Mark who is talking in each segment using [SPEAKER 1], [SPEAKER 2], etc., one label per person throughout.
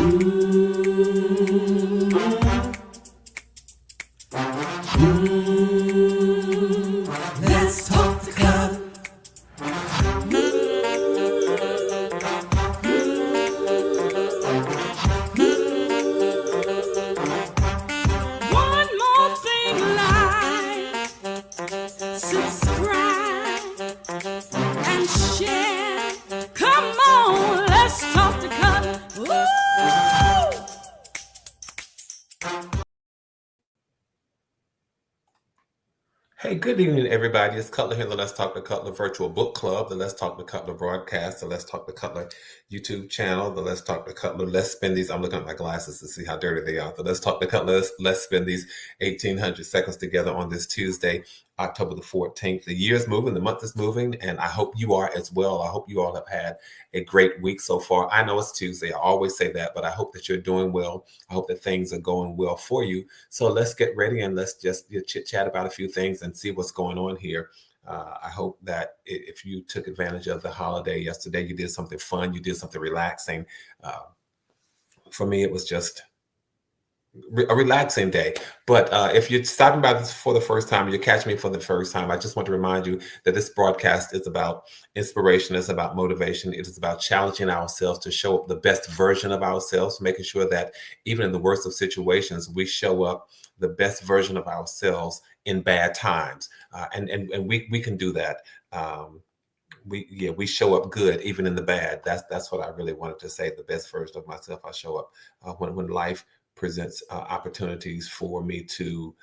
[SPEAKER 1] Let's talk the color. One more thing, like, subscribe, and share. Come on, let's talk the color. Woo!
[SPEAKER 2] Hey, good evening, everybody. It's Cutler here, the Let's Talk to Cutler Virtual Book Club, the Let's Talk to Cutler broadcast, the Let's Talk to Cutler YouTube channel, the Let's Talk to Cutler Let's Spend These. I'm looking at my glasses to see how dirty they are. The Let's Talk to Cutler Let's Spend These 1800 seconds together on this Tuesday, October the 14th. The year is moving, the month is moving, and I hope you are as well. I hope you all have had a great week so far. I know it's Tuesday. I always say that, but I hope that you're doing well. I hope that things are going well for you. So let's get ready and let's just chit chat about a few things and see what's going on here. I hope that if you took advantage of the holiday yesterday, you did something fun, you did something relaxing. For me, it was just a relaxing day. But if you're stopping by this for the first time, you're catching me for the first time, I just want to remind you that this broadcast is about inspiration, it's about motivation, it is about challenging ourselves to show up the best version of ourselves, making sure that even in the worst of situations, we show up the best version of ourselves in bad times. And we can do that. We show up good even in the bad. That's what I really wanted to say. The best version of myself. I show up when life presents opportunities for me to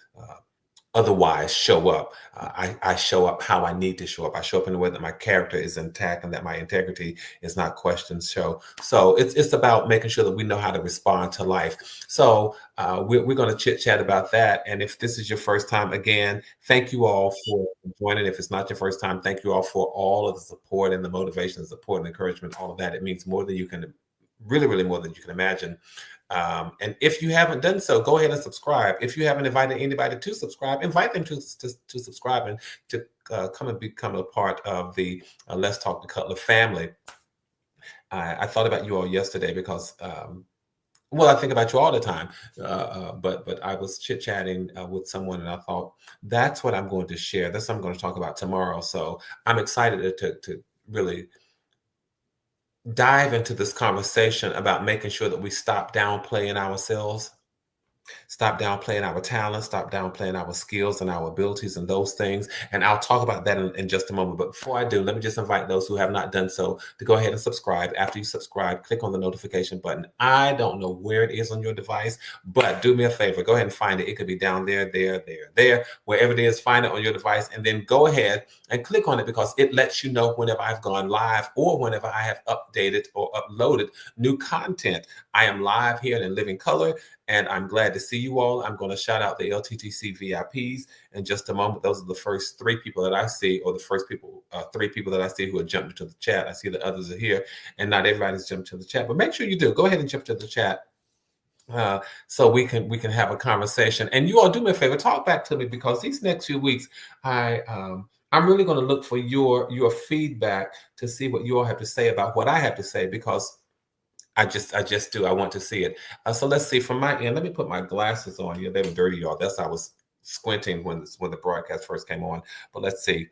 [SPEAKER 2] otherwise show up. I show up how I need to show up. I show up in a way that my character is intact and that my integrity is not questioned. So it's about making sure that we know how to respond to life. So we're going to chit chat about that. And if this is your first time, again, thank you all for joining. If it's not your first time, thank you all for all of the support and the motivation, the support and encouragement, all of that. It means more than you can, really, really more than you can imagine. And if you haven't done so, go ahead and subscribe. If you haven't invited anybody to subscribe, invite them to subscribe and to come and become a part of the Let's Talk to Cutler family. I thought about you all yesterday because, I think about you all the time. But I was chit-chatting with someone and I thought, that's what I'm going to share. That's what I'm going to talk about tomorrow. So I'm excited to really dive into this conversation about making sure that we stop downplaying ourselves, stop downplaying our talents, stop downplaying our skills and our abilities and those things. And I'll talk about that in just a moment. But before I do, let me just invite those who have not done so to go ahead and subscribe. After you subscribe, click on the notification button. I don't know where it is on your device, but do me a favor, go ahead and find it. It could be down there, wherever it is, find it on your device, and then go ahead and click on it because it lets you know whenever I've gone live or whenever I have updated or uploaded new content. I am live here in living color, and I'm glad to see you all. I'm going to shout out the LTTC VIPs in just a moment. Those are the first three people that I see, or the first three people that I see who have jumped into the chat. I see that others are here, and not everybody's jumped to the chat, but make sure you do. Go ahead and jump to the chat. So we can have a conversation. And you all do me a favor, talk back to me, because these next few weeks, I'm really going to look for your feedback to see what you all have to say about what I have to say, because I just do. I want to see it. So let's see from my end. Let me put my glasses on. Yeah, they were dirty, y'all. That's I was squinting when the broadcast first came on. But let's see.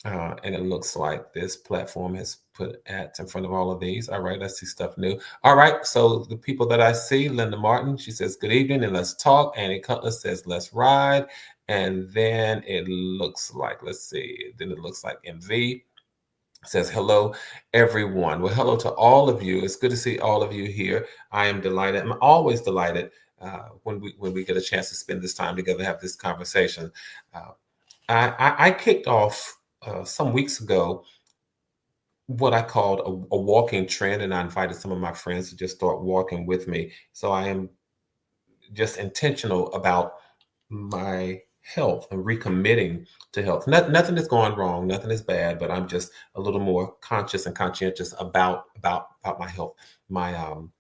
[SPEAKER 2] And it looks like this platform has put ads in front of all of these. All right, let's see stuff new. All right, so the people that I see, Linda Martin, she says, good evening and let's talk. Annie Cutler says, let's ride. And then it looks like, let's see, then it looks like MV says, hello, everyone. Well, hello to all of you. It's good to see all of you here. I am delighted. I'm always delighted when we get a chance to spend this time together, have this conversation. I kicked off some weeks ago what I called a walking trend, and I invited some of my friends to just start walking with me. So I am just intentional about my health and recommitting to health. Nothing is going wrong, nothing is bad, but I'm just a little more conscious and conscientious about my health. My on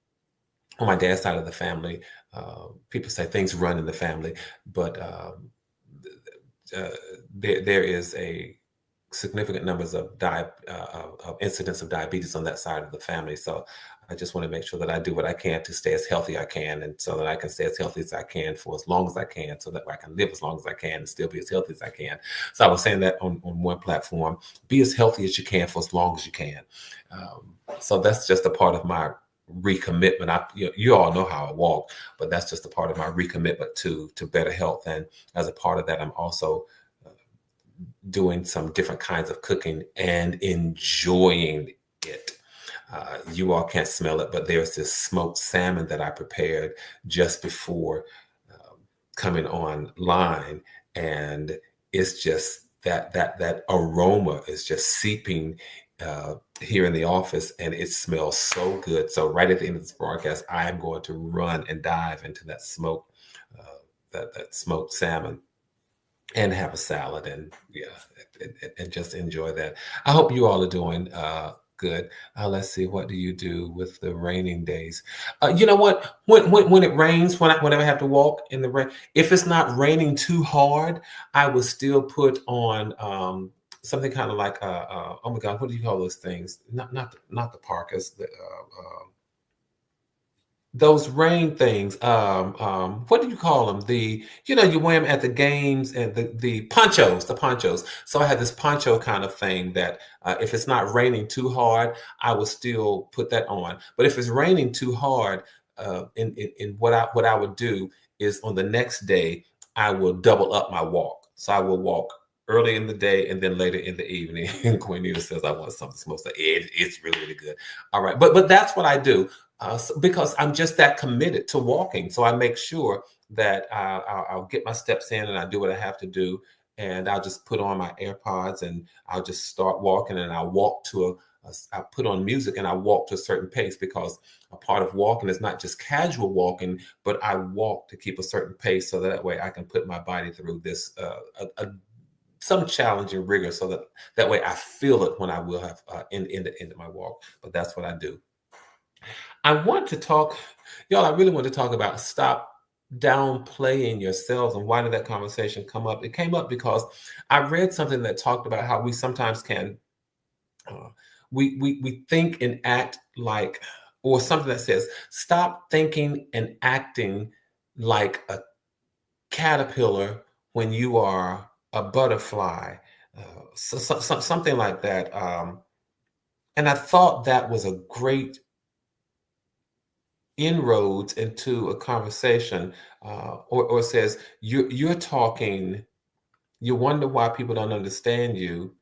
[SPEAKER 2] my dad's side of the family, people say things run in the family, but there is a significant numbers of incidents of diabetes on that side of the family. So I just want to make sure that I do what I can to stay as healthy as I can, and so that I can stay as healthy as I can for as long as I can, so that I can live as long as I can and still be as healthy as I can. So I was saying that on one platform, be as healthy as you can for as long as you can. So that's just a part of my recommitment. You all know how I walk, but that's just a part of my recommitment to better health. And as a part of that, I'm also doing some different kinds of cooking and enjoying it. You all can't smell it, but there's this smoked salmon that I prepared just before coming online, and it's just that aroma is just seeping here in the office, and it smells so good. So right at the end of this broadcast, I am going to run and dive into that that smoked salmon and have a salad, and and just enjoy that. I hope you all are doing good. Let's see, what do you do with the raining days? You know what? When it rains, whenever I have to walk in the rain, if it's not raining too hard, I will still put on something kind of like oh my God, what do you call those things? Not the parkas. Those rain things. What do you call them? You wear them at the games, and the ponchos. So I have this poncho kind of thing that if it's not raining too hard, I will still put that on. But if it's raining too hard, in what I would do is on the next day I will double up my walk. So I will walk early in the day and then later in the evening. And Quinita says I want something smoked. So it's really, really good. All right, but that's what I do. Because I'm just that committed to walking. So I make sure that I'll get my steps in and I do what I have to do. And I'll just put on my AirPods and I'll just start walking, and I'll walk I put on music and I walk to a certain pace, because a part of walking is not just casual walking, but I walk to keep a certain pace so that way I can put my body through this, some challenging rigor, so that way I feel it when I will have in the end of my walk. But that's what I do. I want to talk, y'all, I really want to talk about stop downplaying yourselves. And why did that conversation come up? It came up because I read something that talked about how we sometimes can, we think and act like, or something that says, stop thinking and acting like a caterpillar when you are a butterfly. Something like that. And I thought that was a great inroads into a conversation, or says you're talking, you wonder why people don't understand you,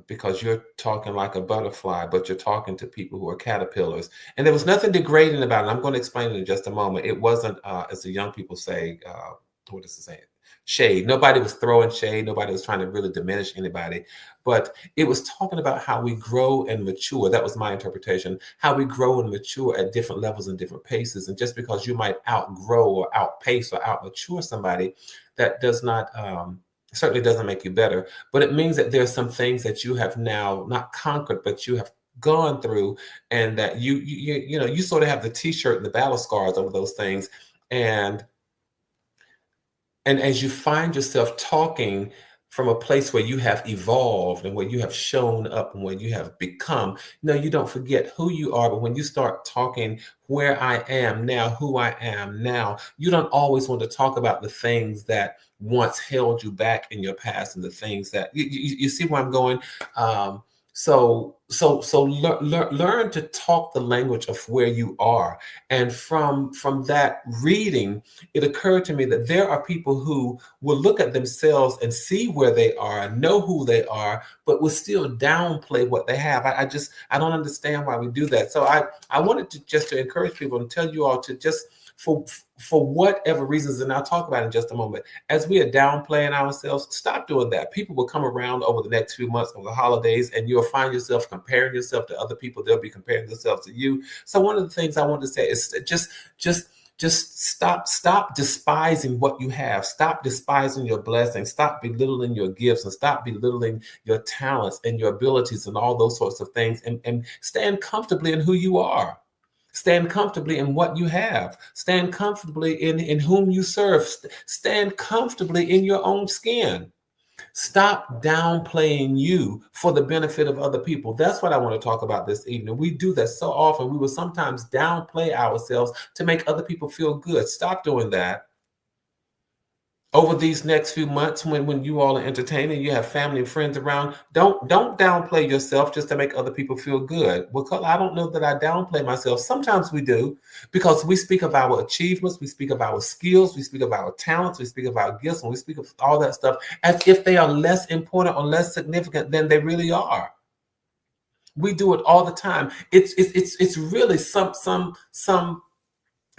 [SPEAKER 2] because you're talking like a butterfly, but you're talking to people who are caterpillars. And there was nothing degrading about it. I'm going to explain it in just a moment. It wasn't, as the young people say, what is it saying? Shade. Nobody was throwing shade. Nobody was trying to really diminish anybody. But it was talking about how we grow and mature. That was my interpretation. How we grow and mature at different levels and different paces. And just because you might outgrow or outpace or outmature somebody, that does not certainly doesn't make you better. But it means that there's some things that you have now not conquered, but you have gone through, and that you sort of have the T-shirt and the battle scars over those things. And as you find yourself talking from a place where you have evolved and where you have shown up and where you have become, you don't forget who you are. But when you start talking where I am now, who I am now, you don't always want to talk about the things that once held you back in your past, and the things that you see where I'm going. So learn to talk the language of where you are. And from that reading, it occurred to me that there are people who will look at themselves and see where they are, know who they are, but will still downplay what they have. I don't understand why we do that. So I wanted to encourage people and tell you all to just, for whatever reasons, and I'll talk about it in just a moment, as we are downplaying ourselves, stop doing that. People will come around over the next few months over the holidays, and you'll find yourself comparing yourself to other people. They'll be comparing themselves to you. So one of the things I want to say is just stop despising what you have. Stop despising your blessings. Stop belittling your gifts, and stop belittling your talents and your abilities and all those sorts of things, and stand comfortably in who you are. Stand comfortably in what you have. Stand comfortably in whom you serve. Stand comfortably in your own skin. Stop downplaying you for the benefit of other people. That's what I want to talk about this evening. We do that so often. We will sometimes downplay ourselves to make other people feel good. Stop doing that. Over these next few months, when you all are entertaining, you have family and friends around, don't downplay yourself just to make other people feel good. Because I don't know that I downplay myself. Sometimes we do, because we speak of our achievements, we speak of our skills, we speak of our talents, we speak of our gifts, and we speak of all that stuff as if they are less important or less significant than they really are. We do it all the time. It's really some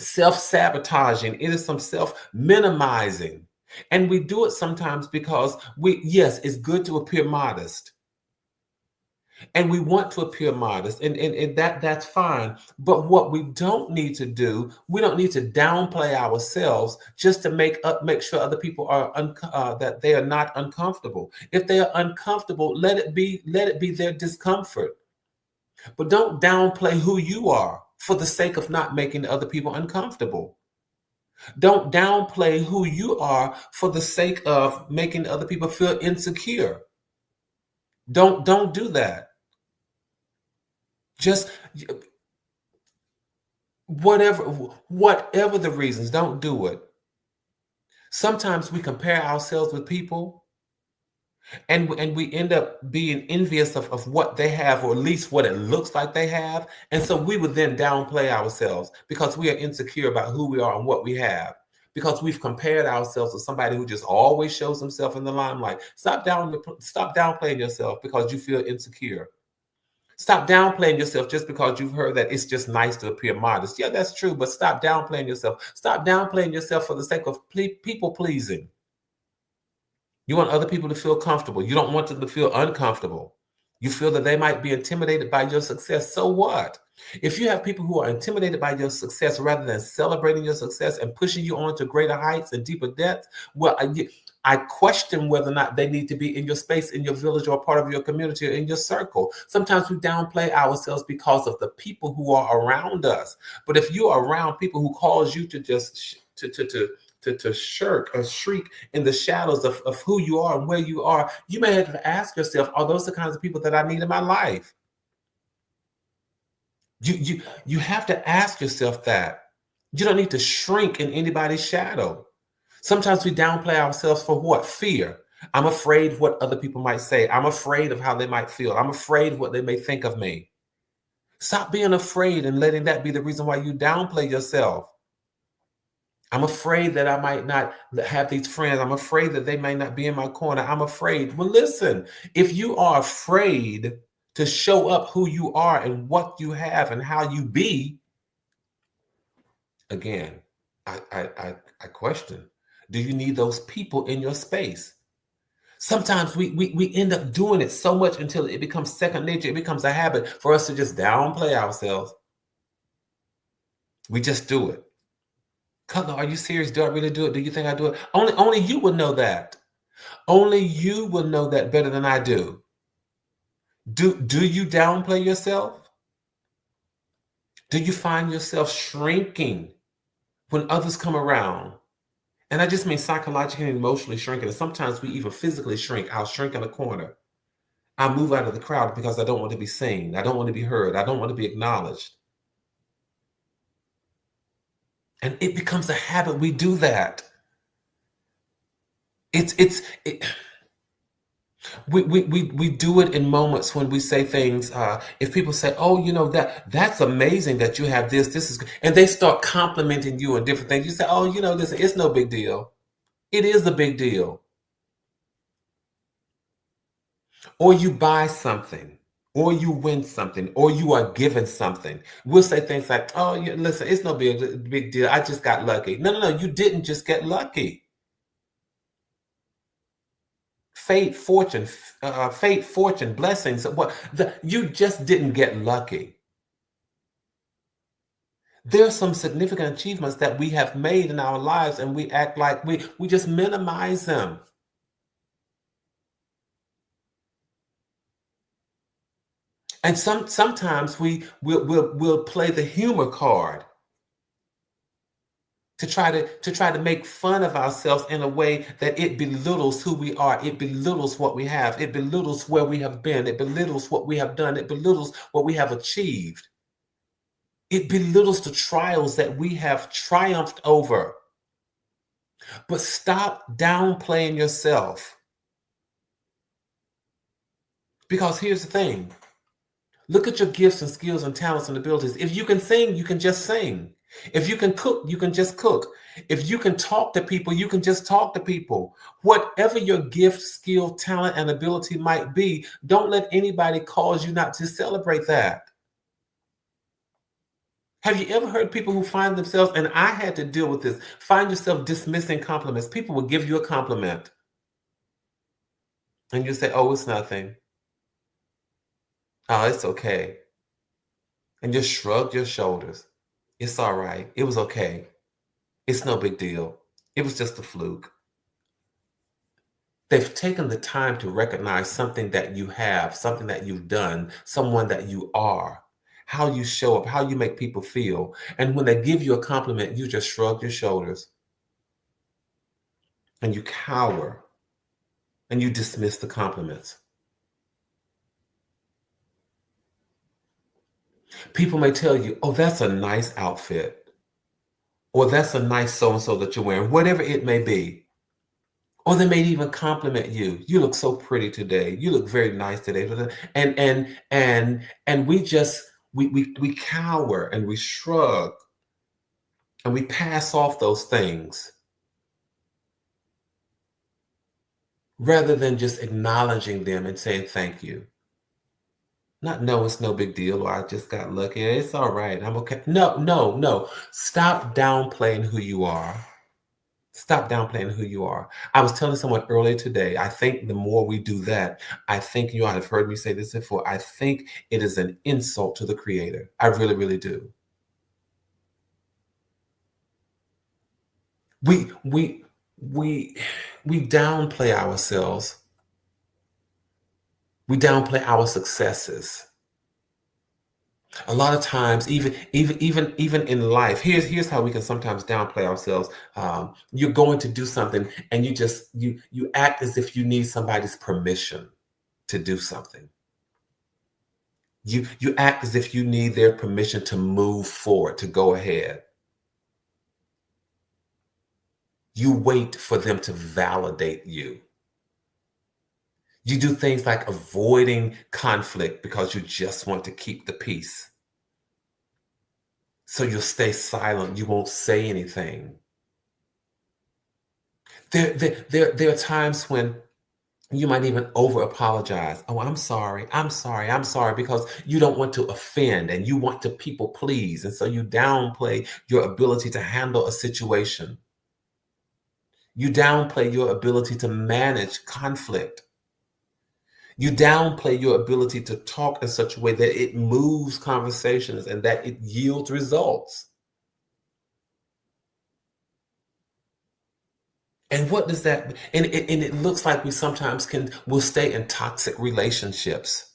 [SPEAKER 2] self-sabotaging. It is some self-minimizing. And we do it sometimes because yes, it's good to appear modest. And we want to appear modest, and that's fine. But what we don't need to do, we don't need to downplay ourselves just to make sure other people are that they are not uncomfortable. If they are uncomfortable, let it be their discomfort. But don't downplay who you are for the sake of not making other people uncomfortable. Don't downplay who you are for the sake of making other people feel insecure. Don't do that. Just whatever the reasons, don't do it. Sometimes we compare ourselves with people, and we end up being envious of what they have, or at least what it looks like they have. And so we would then downplay ourselves because we are insecure about who we are and what we have, because we've compared ourselves to somebody who just always shows himself in the limelight. Stop downplaying yourself because you feel insecure. Stop downplaying yourself just because you've heard that it's just nice to appear modest. Yeah, that's true, but stop downplaying yourself. Stop downplaying yourself for the sake of people pleasing. You want other people to feel comfortable. You don't want them to feel uncomfortable. You feel that they might be intimidated by your success. So what? If you have people who are intimidated by your success rather than celebrating your success and pushing you on to greater heights and deeper depths, well, I question whether or not they need to be in your space, in your village, or part of your community, or in your circle. Sometimes we downplay ourselves because of the people who are around us. But if you are around people who cause you to just to shirk or shriek in the shadows of who you are and where you are, you may have to ask yourself, are those the kinds of people that I need in my life? You have to ask yourself that. You don't need to shrink in anybody's shadow. Sometimes we downplay ourselves for what? Fear. I'm afraid what other people might say. I'm afraid of how they might feel. I'm afraid what they may think of me. Stop being afraid and letting that be the reason why you downplay yourself. I'm afraid that I might not have these friends. I'm afraid that they may not be in my corner. I'm afraid. Well, listen, if you are afraid to show up who you are and what you have and how you be, again, I question, do you need those people in your space? Sometimes we end up doing it so much until it becomes second nature. It becomes a habit for us to just downplay ourselves. We just do it. Cutler, are you serious? Do I really do it? Do you think I do it? Only you will know that. Only you will know that better than I do. Do you downplay yourself? Do you find yourself shrinking when others come around? And I just mean psychologically and emotionally shrinking. And sometimes we even physically shrink. I'll shrink in a corner. I move out of the crowd because I don't want to be seen. I don't want to be heard. I don't want to be acknowledged. And it becomes a habit. We do that. We do it in moments when we say things. If people say, "Oh, you know that's amazing that you have this. This is," and they start complimenting you on different things. You say, "Oh, you know, listen, it's no big deal." It is a big deal. Or you buy something, or you win something, or you are given something. We'll say things like, "Oh, yeah, listen, it's no big deal. I just got lucky." No, you didn't just get lucky. Fate, fortune, blessings. You just didn't get lucky. There are some significant achievements that we have made in our lives, and we act like we just minimize them. And sometimes we'll play the humor card. to try to make fun of ourselves in a way that it belittles who we are. It belittles what we have. It belittles where we have been. It belittles what we have done. It belittles what we have achieved. It belittles the trials that we have triumphed over. But stop downplaying yourself. Because here's the thing. Look at your gifts and skills and talents and abilities. If you can sing, you can just sing. If you can cook, you can just cook. If you can talk to people, you can just talk to people. Whatever your gift, skill, talent, and ability might be, don't let anybody cause you not to celebrate that. Have you ever heard people who find themselves, and I had to deal with this, find yourself dismissing compliments? People will give you a compliment. And you say, oh, it's nothing. Oh, it's okay. And just shrug your shoulders. It's all right. It was okay. It's no big deal. It was just a fluke. They've taken the time to recognize something that you have, something that you've done, someone that you are, how you show up, how you make people feel. And when they give you a compliment, you just shrug your shoulders and you cower and you dismiss the compliments. People may tell you, oh, that's a nice outfit, or that's a nice so-and-so that you're wearing, whatever it may be. Or they may even compliment you. You look so pretty today. You look very nice today. And we cower and we shrug and we pass off those things rather than just acknowledging them and saying thank you. Not, no, it's no big deal, or I just got lucky. It's all right. I'm okay. No. Stop downplaying who you are. Stop downplaying who you are. I was telling someone earlier today, I think the more we do that, I think, you have heard me say this before, I think it is an insult to the Creator. I really, really do. We downplay ourselves. We downplay our successes. A lot of times, even in life, here's how we can sometimes downplay ourselves. You're going to do something, and you act as if you need somebody's permission to do something. You act as if you need their permission to move forward, to go ahead. You wait for them to validate you. You do things like avoiding conflict because you just want to keep the peace. So you'll stay silent. You won't say anything. There are times when you might even over apologize. Oh, I'm sorry, because you don't want to offend and you want to people please. And so you downplay your ability to handle a situation. You downplay your ability to manage conflict. You downplay your ability to talk in such a way that it moves conversations and that it yields results. And what does that, and it looks like we sometimes will stay in toxic relationships.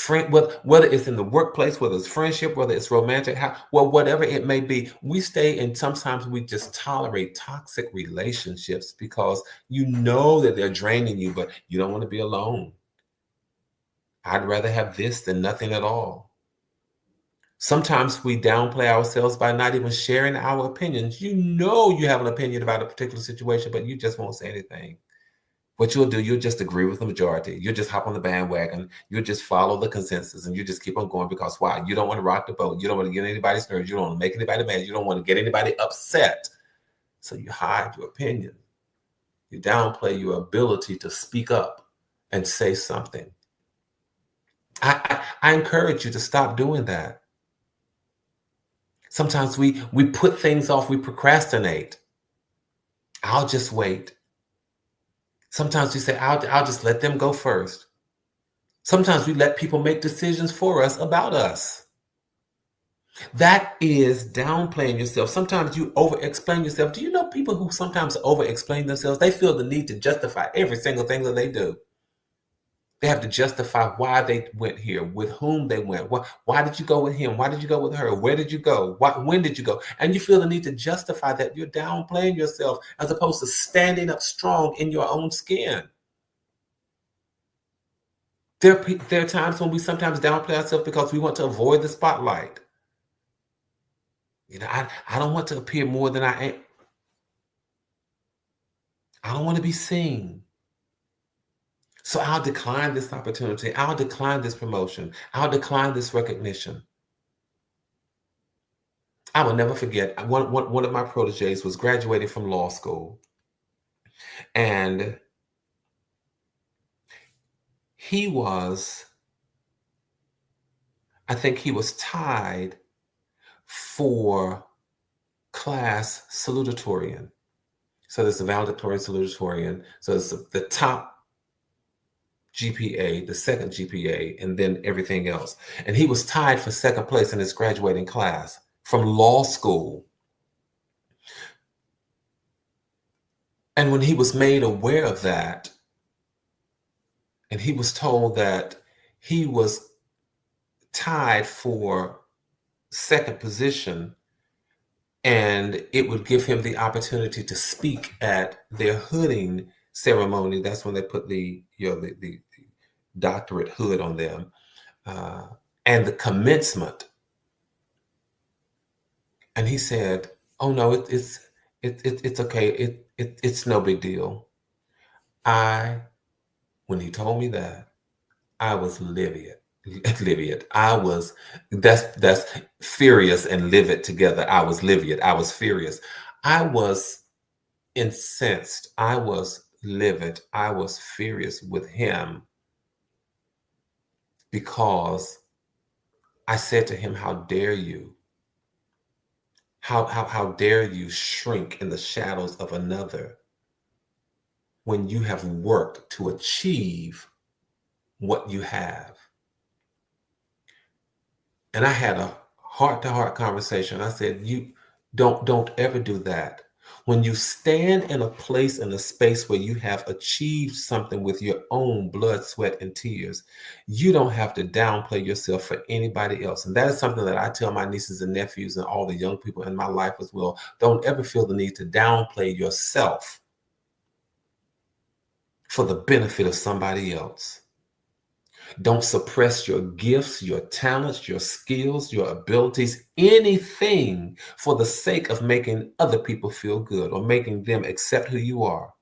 [SPEAKER 2] Whether it's in the workplace, whether it's friendship, whether it's romantic, whatever it may be, we stay, and sometimes we just tolerate toxic relationships because you know that they're draining you, but you don't want to be alone. I'd rather have this than nothing at all. Sometimes we downplay ourselves by not even sharing our opinions. You know you have an opinion about a particular situation, but you just won't say anything. What you'll do, you'll just agree with the majority. You'll just hop on the bandwagon. You'll just follow the consensus, and you just keep on going because why? You don't want to rock the boat. You don't want to get anybody's nerves. You don't want to make anybody mad. You don't want to get anybody upset. So you hide your opinion. You downplay your ability to speak up and say something. I encourage you to stop doing that. Sometimes we put things off. We procrastinate. I'll just wait. Sometimes we say, I'll just let them go first. Sometimes we let people make decisions for us about us. That is downplaying yourself. Sometimes you over-explain yourself. Do you know people who sometimes over-explain themselves? They feel the need to justify every single thing that they do. They have to justify why they went here, with whom they went. Why did you go with him? Why did you go with her? Where did you go? When did you go? And you feel the need to justify that. You're downplaying yourself as opposed to standing up strong in your own skin. There are times when we sometimes downplay ourselves because we want to avoid the spotlight. I don't want to appear more than I am. I don't want to be seen. So I'll decline this opportunity. I'll decline this promotion. I'll decline this recognition. I will never forget, one of my proteges was graduating from law school. And I think he was tied for class salutatorian. So there's the valedictorian, salutatorian. So it's the top GPA, the second GPA, and then everything else. And he was tied for second place in his graduating class from law school. And when he was made aware of that, and he was told that he was tied for second position, and it would give him the opportunity to speak at their hooding ceremony. That's when they put the doctorate hood on them, and the commencement. And he said, "Oh no, it's okay. It's no big deal." When he told me that, I was livid. That's furious and livid together. I was livid. I was furious. I was incensed. I was livid. I was furious with him because I said to him, "How dare you? How dare you shrink in the shadows of another when you have worked to achieve what you have?" And I had a heart-to-heart conversation. I said, "You don't ever do that. When you stand in a place, in a space where you have achieved something with your own blood, sweat, and tears, you don't have to downplay yourself for anybody else." And that is something that I tell my nieces and nephews and all the young people in my life as well. Don't ever feel the need to downplay yourself for the benefit of somebody else. Don't suppress your gifts, your talents, your skills, your abilities, anything for the sake of making other people feel good or making them accept who you are.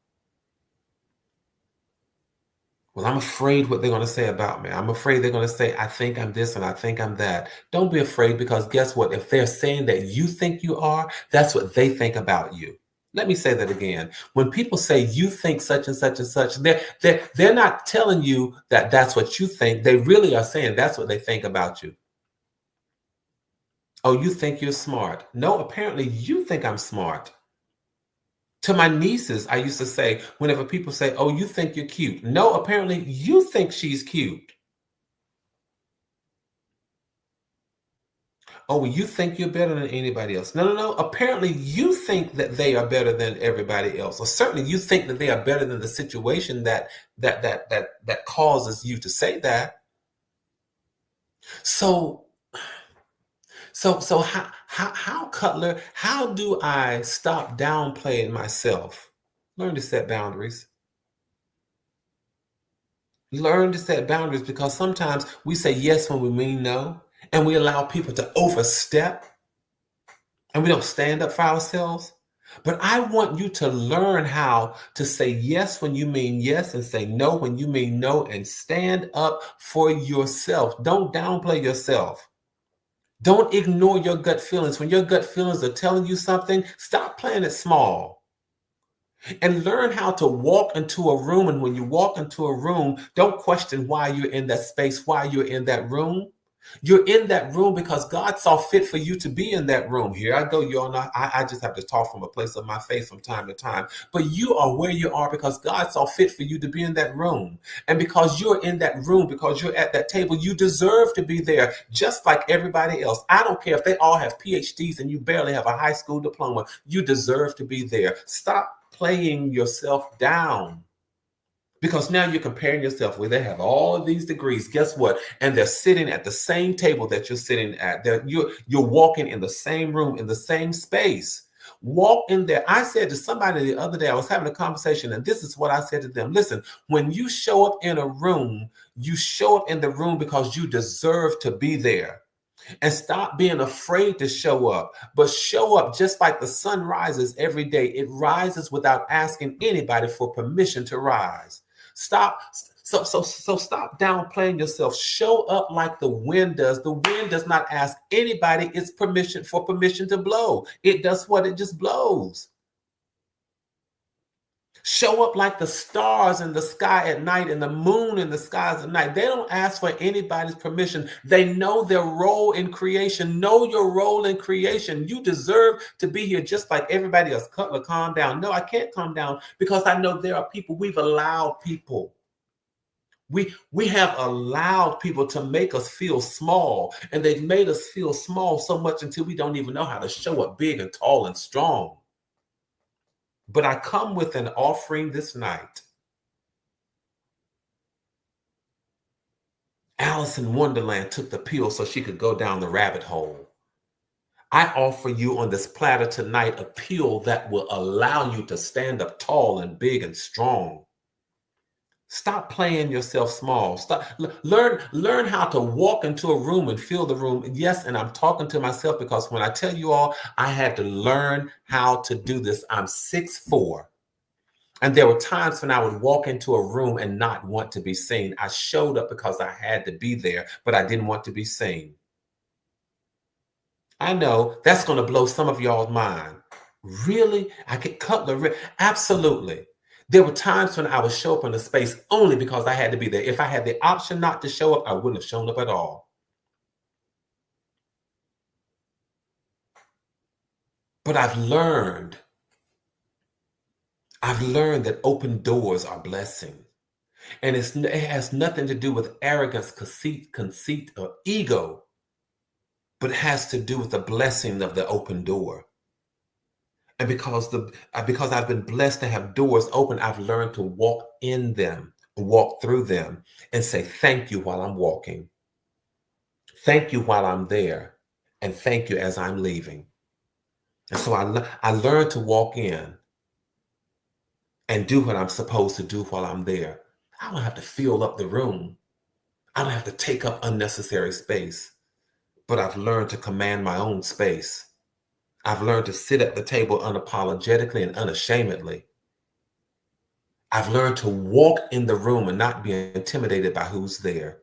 [SPEAKER 2] Well, I'm afraid what they're going to say about me. I'm afraid they're going to say, "I think I'm this and I think I'm that." Don't be afraid, because guess what? If they're saying that you think you are, that's what they think about you. Let me say that again. When people say you think such and such and such, they're not telling you that that's what you think. They really are saying that's what they think about you. "Oh, you think you're smart." No, apparently you think I'm smart. To my nieces, I used to say, whenever people say, "Oh, you think you're cute." No, apparently you think she's cute. "Oh, well, you think you're better than anybody else." No. Apparently you think that they are better than everybody else. Or certainly you think that they are better than the situation that causes you to say that. So how, Cutler, how do I stop downplaying myself? Learn to set boundaries. Learn to set boundaries, because sometimes we say yes when we mean no, and we allow people to overstep, and we don't stand up for ourselves. But I want you to learn how to say yes when you mean yes, and say no when you mean no, and stand up for yourself. Don't downplay yourself. Don't ignore your gut feelings. When your gut feelings are telling you something, stop playing it small. And learn how to walk into a room. And when you walk into a room, don't question why you're in that space, why you're in that room. You're in that room because God saw fit for you to be in that room. Here I go, you all know, I just have to talk from a place of my faith from time to time. But you are where you are because God saw fit for you to be in that room. And because you're in that room, because you're at that table, you deserve to be there just like everybody else. I don't care if they all have PhDs and you barely have a high school diploma. You deserve to be there. Stop playing yourself down, Because now you're comparing yourself where they have all of these degrees. Guess what? And they're sitting at the same table that you're sitting at. You're walking in the same room, in the same space. Walk in there. I said to somebody the other day, I was having a conversation, and this is what I said to them. Listen, when you show up in a room, you show up in the room because you deserve to be there. And stop being afraid to show up, but show up just like the sun rises every day. It rises without asking anybody for permission to rise. Stop. So stop downplaying yourself. Show up like the wind does. The wind does not ask anybody its permission to blow. It does what? It just blows. Show up like the stars in the sky at night and the moon in the skies at night. They don't ask for anybody's permission. They know their role in creation. Know your role in creation. You deserve to be here just like everybody else. Cutler, calm down. No, I can't calm down because I know there are people. We've allowed people. We have allowed people to make us feel small, and they've made us feel small so much until we don't even know how to show up big and tall and strong. But I come with an offering this night. Alice in Wonderland took the pill so she could go down the rabbit hole. I offer you on this platter tonight a pill that will allow you to stand up tall and big and strong. Stop playing yourself small. Stop. Learn how to walk into a room and feel the room. Yes, and I'm talking to myself because when I tell you all, I had to learn how to do this. I'm 6'4". And there were times when I would walk into a room and not want to be seen. I showed up because I had to be there, but I didn't want to be seen. I know that's going to blow some of y'all's mind. Really? I get Cutler? Absolutely. There were times when I would show up in a space only because I had to be there. If I had the option not to show up, I wouldn't have shown up at all. But I've learned that open doors are blessings. And it has nothing to do with arrogance, conceit, or ego, but it has to do with the blessing of the open door. And because I've been blessed to have doors open, I've learned to walk in them, walk through them, and say thank you while I'm walking. Thank you while I'm there, and thank you as I'm leaving. And so I learned to walk in and do what I'm supposed to do while I'm there. I don't have to fill up the room. I don't have to take up unnecessary space, but I've learned to command my own space. I've learned to sit at the table unapologetically and unashamedly. I've learned to walk in the room and not be intimidated by who's there,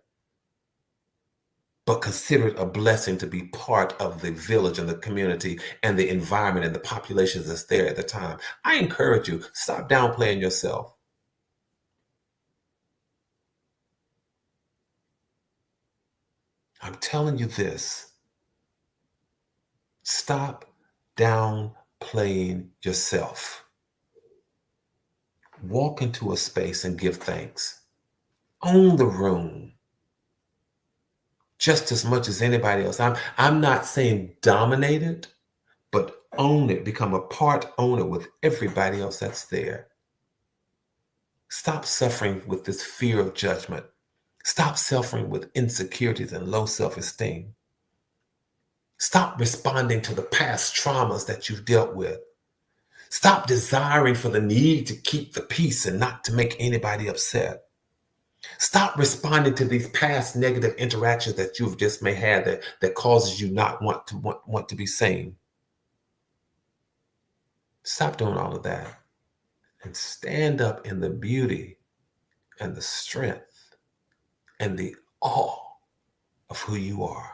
[SPEAKER 2] but consider it a blessing to be part of the village and the community and the environment and the populations that's there at the time. I encourage you, stop downplaying yourself. I'm telling you this. Stop downplaying yourself. Walk into a space and give thanks. Own the room just as much as anybody else. I'm not saying dominate it, but own it. Become a part owner with everybody else that's there. Stop suffering with this fear of judgment. Stop suffering with insecurities and low self-esteem. Stop responding to the past traumas that you've dealt with. Stop desiring for the need to keep the peace and not to make anybody upset. Stop responding to these past negative interactions that you've just may have that causes you not want to be seen. Stop doing all of that and stand up in the beauty and the strength and the awe of who you are,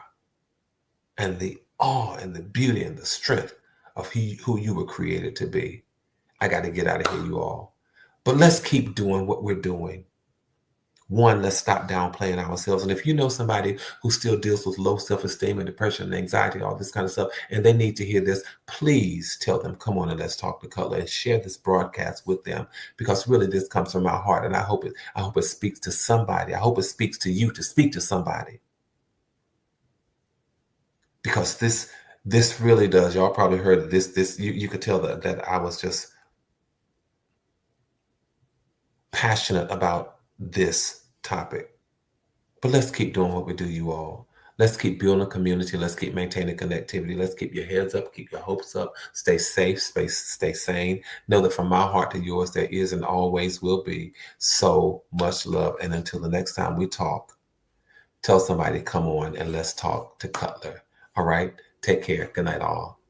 [SPEAKER 2] and the awe and the beauty and the strength of who you were created to be. I got to get out of here, you all. But let's keep doing what we're doing. One, let's stop downplaying ourselves. And if you know somebody who still deals with low self-esteem and depression and anxiety, all this kind of stuff, and they need to hear this, please tell them, come on and let's talk to Cutler, and share this broadcast with them, because really this comes from my heart. And I hope it speaks to somebody. I hope it speaks to you to speak to somebody. Because this really does. Y'all probably heard this. You could tell that I was just passionate about this topic. But let's keep doing what we do, you all. Let's keep building a community. Let's keep maintaining connectivity. Let's keep your heads up, keep your hopes up, stay safe, stay sane. Know that from my heart to yours, there is and always will be so much love. And until the next time we talk, tell somebody, come on and let's talk to Cutler. All right? Take care. Good night, all.